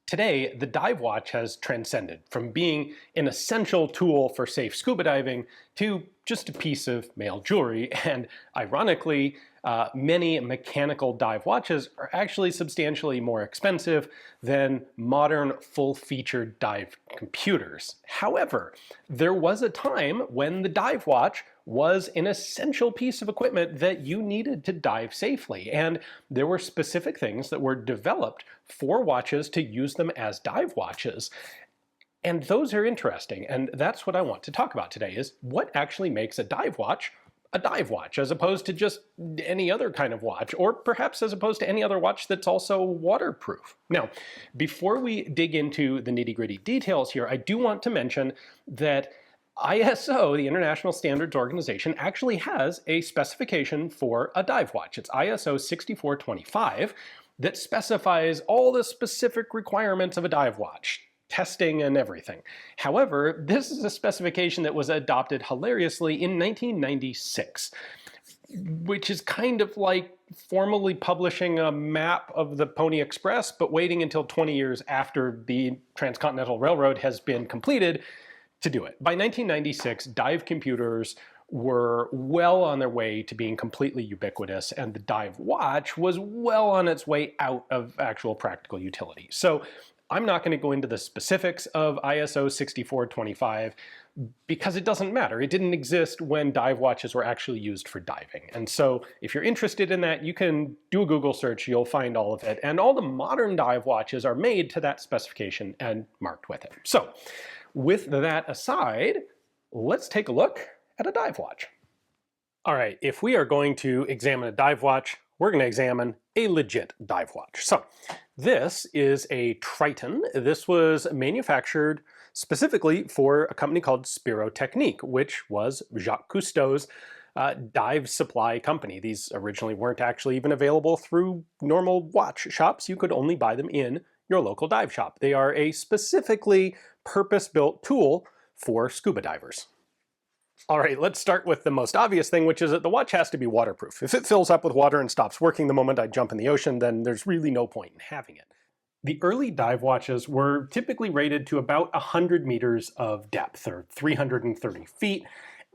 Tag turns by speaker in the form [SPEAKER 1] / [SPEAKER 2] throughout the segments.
[SPEAKER 1] Today, the dive watch has transcended from being an essential tool for safe scuba diving to just a piece of male jewelry. And ironically, many mechanical dive watches are actually substantially more expensive than modern full-featured dive computers. However, there was a time when the dive watch was an essential piece of equipment that you needed to dive safely. And there were specific things that were developed for watches to use them as dive watches. And those are interesting. And that's what I want to talk about today, is what actually makes a dive watch, as opposed to just any other kind of watch, or perhaps as opposed to any other watch that's also waterproof. Now, before we dig into the nitty-gritty details here, I do want to mention that ISO, the International Standards Organization, actually has a specification for a dive watch. It's ISO 6425 that specifies all the specific requirements of a dive watch, testing and everything. However, this is a specification that was adopted hilariously in 1996, which is kind of like formally publishing a map of the Pony Express, but waiting until 20 years after the Transcontinental Railroad has been completed to do it. By 1996, dive computers were well on their way to being completely ubiquitous, and the dive watch was well on its way out of actual practical utility. So I'm not going to go into the specifics of ISO 6425 because it doesn't matter. It didn't exist when dive watches were actually used for diving. And so if you're interested in that, you can do a Google search, you'll find all of it. And all the modern dive watches are made to that specification and marked with it. So with that aside, let's take a look at a dive watch. All right, if we are going to examine a dive watch, we're going to examine a legit dive watch. So this is a Triton. This was manufactured specifically for a company called Spiro Technique, which was Jacques Cousteau's dive supply company. These originally weren't actually even available through normal watch shops. You could only buy them in your local dive shop. They are a specifically purpose-built tool for scuba divers. All right, let's start with the most obvious thing, which is that the watch has to be waterproof. If it fills up with water and stops working the moment I jump in the ocean, then there's really no point in having it. The early dive watches were typically rated to about 100 meters of depth, or 330 feet,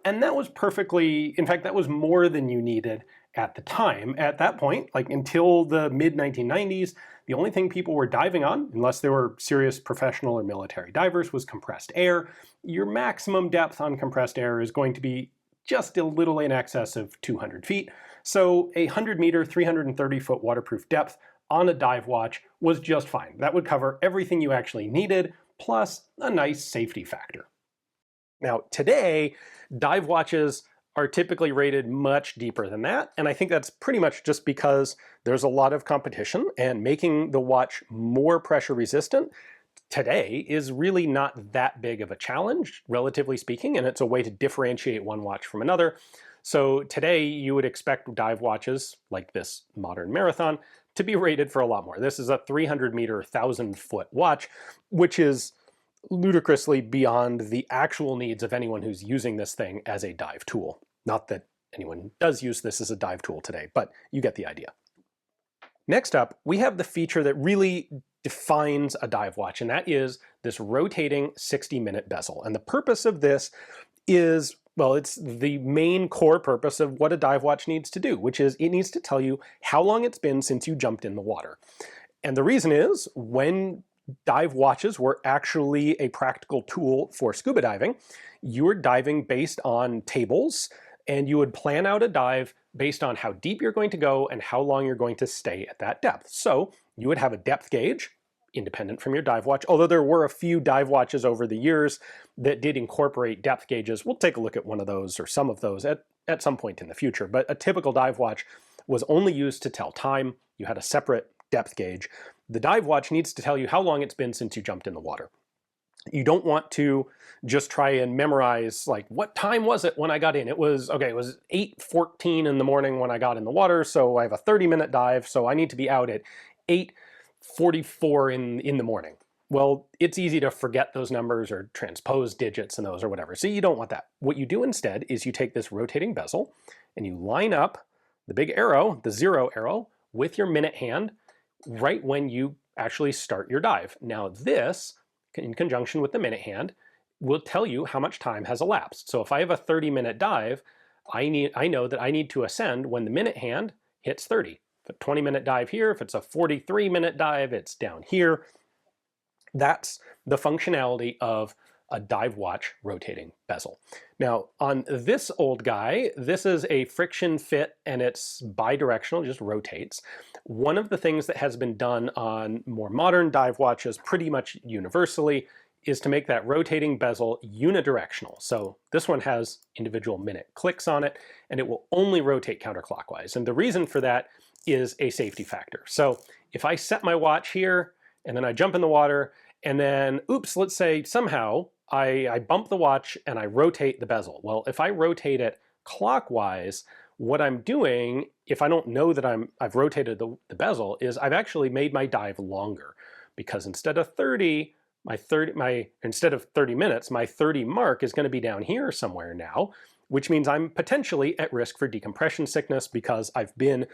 [SPEAKER 1] and that was perfectly, in fact, that was more than you needed at the time. At that point, like until the mid-1990s, the only thing people were diving on, unless they were serious professional or military divers, was compressed air. Your maximum depth on compressed air is going to be just a little in excess of 200 feet. So a 100-meter, 330-foot waterproof depth on a dive watch was just fine. That would cover everything you actually needed, plus a nice safety factor. Now, today, dive watches are typically rated much deeper than that, and I think that's pretty much just because there's a lot of competition, and making the watch more pressure resistant today is really not that big of a challenge, relatively speaking, and it's a way to differentiate one watch from another. So today you would expect dive watches like this modern Marathon to be rated for a lot more. This is a 300-meter, 1,000-foot watch, which is ludicrously beyond the actual needs of anyone who's using this thing as a dive tool. Not that anyone does use this as a dive tool today, but you get the idea. Next up, we have the feature that really defines a dive watch, and that is this rotating 60-minute bezel. And the purpose of this is, well, it's the main core purpose of what a dive watch needs to do, which is it needs to tell you how long it's been since you jumped in the water. And the reason is, when dive watches were actually a practical tool for scuba diving, you were diving based on tables, and you would plan out a dive based on how deep you're going to go and how long you're going to stay at that depth. So you would have a depth gauge, independent from your dive watch, although there were a few dive watches over the years that did incorporate depth gauges. We'll take a look at one of those or some of those at some point in the future. But a typical dive watch was only used to tell time. You had a separate depth gauge. The dive watch needs to tell you how long it's been since you jumped in the water. You don't want to just try and memorize, like, what time was it when I got in? It was 8:14 in the morning when I got in the water, so I have a 30-minute dive, so I need to be out at 8:44 in the morning. Well, it's easy to forget those numbers or transpose digits and those or whatever, so you don't want that. What you do instead is you take this rotating bezel and you line up the big arrow, the 0 arrow, with your minute hand right when you actually start your dive. Now this, in conjunction with the minute hand, will tell you how much time has elapsed. So if I have a 30-minute dive, I know that I need to ascend when the minute hand hits 30. If a 20-minute dive here, if it's a 43-minute dive, it's down here. That's the functionality of a dive watch rotating bezel. Now on this old guy, this is a friction fit and it's bidirectional, just rotates. One of the things that has been done on more modern dive watches pretty much universally is to make that rotating bezel unidirectional. So this one has individual minute clicks on it and it will only rotate counterclockwise. And the reason for that is a safety factor. So if I set my watch here and then I jump in the water and then, oops, let's say somehow I bump the watch and I rotate the bezel. Well, if I rotate it clockwise, what I'm doing, if I don't know that I've rotated the bezel, is I've actually made my dive longer, because instead of 30 minutes, my 30 mark is going to be down here somewhere now, which means I'm potentially at risk for decompression sickness because I've been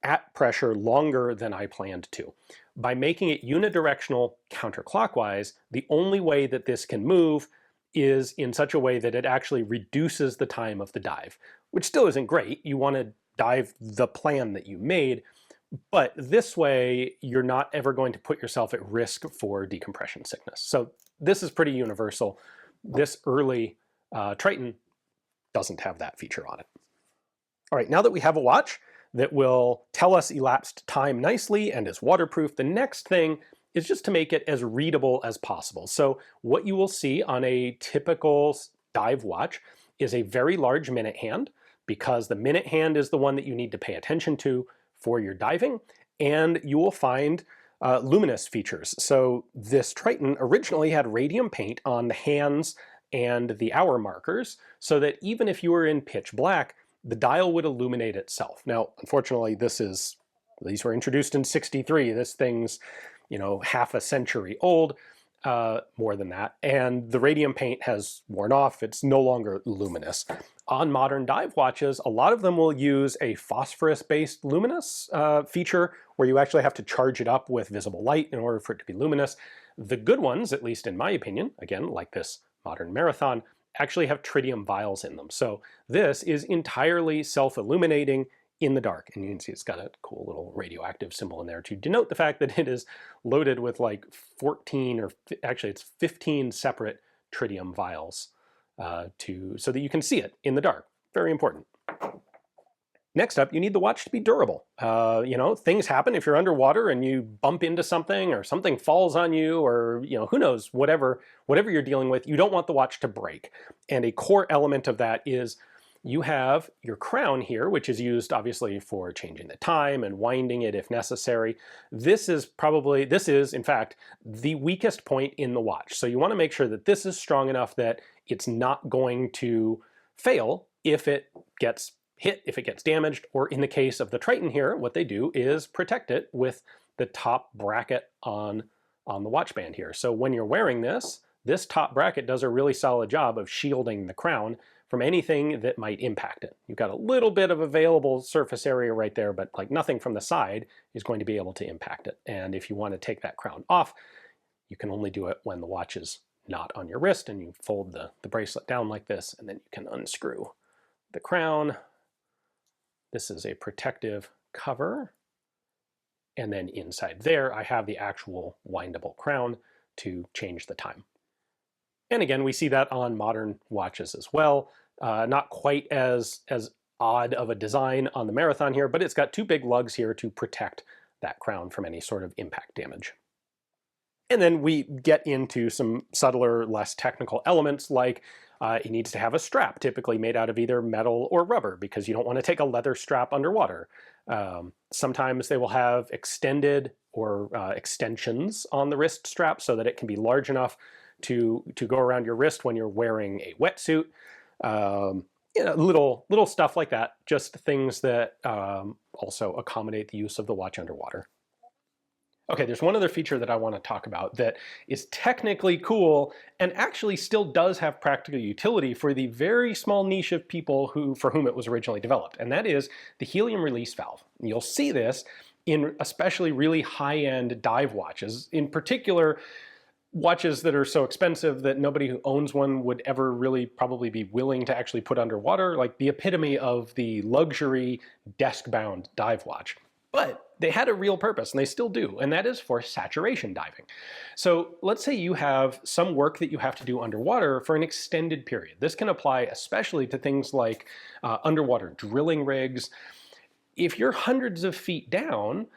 [SPEAKER 1] at pressure longer than I planned to. By making it unidirectional counterclockwise, the only way that this can move is in such a way that it actually reduces the time of the dive, which still isn't great. You want to dive the plan that you made, but this way you're not ever going to put yourself at risk for decompression sickness. So this is pretty universal. This early Triton doesn't have that feature on it. All right, now that we have a watch that will tell us elapsed time nicely and is waterproof, the next thing is just to make it as readable as possible. So what you will see on a typical dive watch is a very large minute hand, because the minute hand is the one that you need to pay attention to for your diving, and you will find luminous features. So this Triton originally had radium paint on the hands and the hour markers, so that even if you were in pitch black, the dial would illuminate itself. Now, unfortunately, these were introduced in '63. This thing's, half a century old, more than that, and the radium paint has worn off. It's no longer luminous. On modern dive watches, a lot of them will use a phosphorus-based luminous feature, where you actually have to charge it up with visible light in order for it to be luminous. The good ones, at least in my opinion, again, like this modern Marathon, actually have tritium vials in them. So this is entirely self-illuminating in the dark. And you can see it's got a cool little radioactive symbol in there to denote the fact that it is loaded with like 14, or actually it's 15 separate tritium vials so that you can see it in the dark. Very important. Next up, you need the watch to be durable. Things happen if you're underwater and you bump into something, or something falls on you, or who knows, whatever you're dealing with, you don't want the watch to break. And a core element of that is you have your crown here, which is used obviously for changing the time and winding it if necessary. This is in fact the weakest point in the watch. So you want to make sure that this is strong enough that it's not going to fail if it gets hit, if it gets damaged, or in the case of the Triton here, what they do is protect it with the top bracket on the watch band here. So when you're wearing this top bracket does a really solid job of shielding the crown from anything that might impact it. You've got a little bit of available surface area right there, but like nothing from the side is going to be able to impact it. And if you want to take that crown off, you can only do it when the watch is not on your wrist, and you fold the bracelet down like this, and then you can unscrew the crown. This is a protective cover, and then inside there I have the actual windable crown to change the time. And again, we see that on modern watches as well. Not quite as odd of a design on the Marathon here, but it's got two big lugs here to protect that crown from any sort of impact damage. And then we get into some subtler, less technical elements, like it needs to have a strap, typically made out of either metal or rubber, because you don't want to take a leather strap underwater. Sometimes they will have extended or extensions on the wrist strap so that it can be large enough to go around your wrist when you're wearing a wetsuit. Little stuff like that, just things that also accommodate the use of the watch underwater. Okay, there's one other feature that I want to talk about that is technically cool and actually still does have practical utility for the very small niche of people for whom it was originally developed, and that is the helium release valve. And you'll see this in especially really high-end dive watches, in particular watches that are so expensive that nobody who owns one would ever really probably be willing to actually put underwater, like the epitome of the luxury desk-bound dive watch. But they had a real purpose, and they still do, and that is for saturation diving. So let's say you have some work that you have to do underwater for an extended period. This can apply especially to things like underwater drilling rigs. If you're hundreds of feet down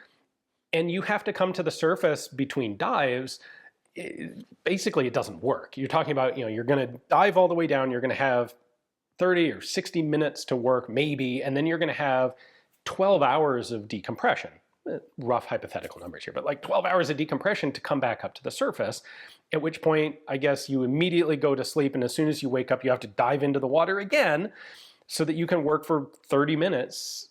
[SPEAKER 1] and you have to come to the surface between dives, basically it doesn't work. You're talking about, you're going to dive all the way down, you're going to have 30 or 60 minutes to work maybe, and then you're going to have 12 hours of decompression. Rough hypothetical numbers here, but like 12 hours of decompression to come back up to the surface, at which point I guess you immediately go to sleep, and as soon as you wake up you have to dive into the water again so that you can work for 30 minutes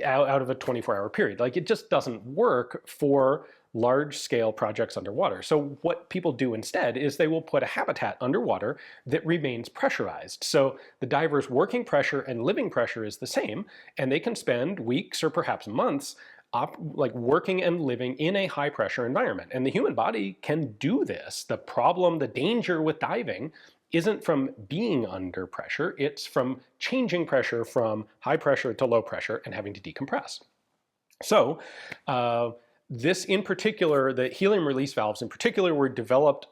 [SPEAKER 1] out of a 24-hour period. Like, it just doesn't work for large-scale projects underwater. So what people do instead is they will put a habitat underwater that remains pressurized. So the diver's working pressure and living pressure is the same, and they can spend weeks or perhaps months like working and living in a high-pressure environment. And the human body can do this. The problem, the danger with diving isn't from being under pressure, it's from changing pressure from high pressure to low pressure and having to decompress. So this in particular, the helium release valves in particular, were developed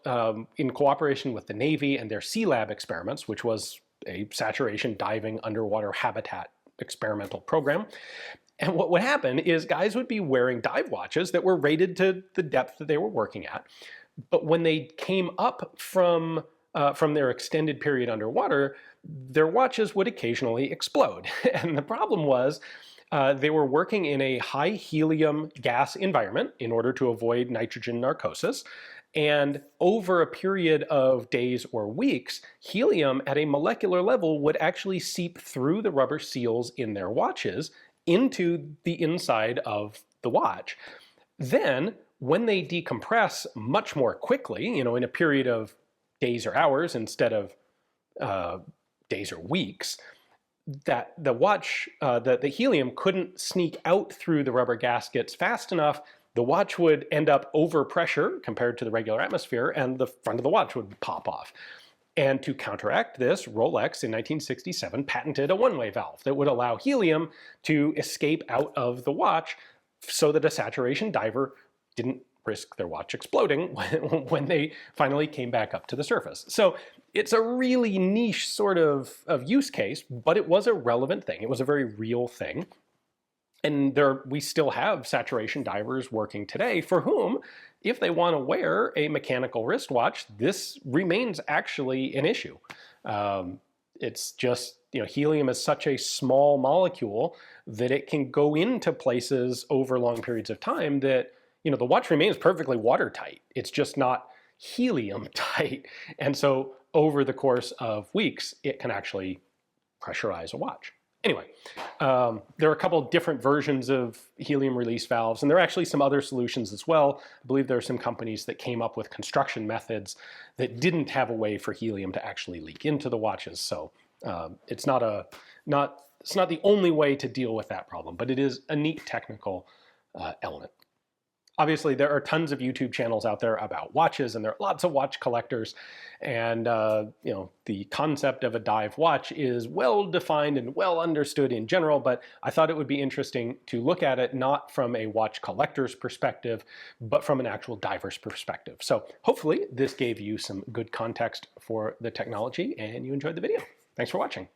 [SPEAKER 1] in cooperation with the Navy and their Sea Lab experiments, which was a saturation diving underwater habitat experimental program. And what would happen is guys would be wearing dive watches that were rated to the depth that they were working at. But when they came up from their extended period underwater, their watches would occasionally explode. And the problem was they were working in a high helium gas environment in order to avoid nitrogen narcosis. And over a period of days or weeks, helium at a molecular level would actually seep through the rubber seals in their watches into the inside of the watch. Then, when they decompress much more quickly, in a period of days or hours instead of days or weeks, that the watch, the helium couldn't sneak out through the rubber gaskets fast enough. The watch would end up over pressure compared to the regular atmosphere, and the front of the watch would pop off. And to counteract this, Rolex in 1967 patented a one-way valve that would allow helium to escape out of the watch so that a saturation diver didn't risk their watch exploding when they finally came back up to the surface. So it's a really niche sort of use case, but it was a relevant thing. It was a very real thing. And we still have saturation divers working today for whom, if they want to wear a mechanical wristwatch, this remains actually an issue. It's just, helium is such a small molecule that it can go into places over long periods of time that, the watch remains perfectly watertight. It's just not helium tight. And so over the course of weeks, it can actually pressurize a watch. Anyway, there are a couple different versions of helium release valves, and there are actually some other solutions as well. I believe there are some companies that came up with construction methods that didn't have a way for helium to actually leak into the watches. So it's not the only way to deal with that problem, but it is a neat technical element. Obviously, there are tons of YouTube channels out there about watches, and there are lots of watch collectors. And the concept of a dive watch is well defined and well understood in general, but I thought it would be interesting to look at it not from a watch collector's perspective, but from an actual diver's perspective. So hopefully this gave you some good context for the technology and you enjoyed the video. Thanks for watching.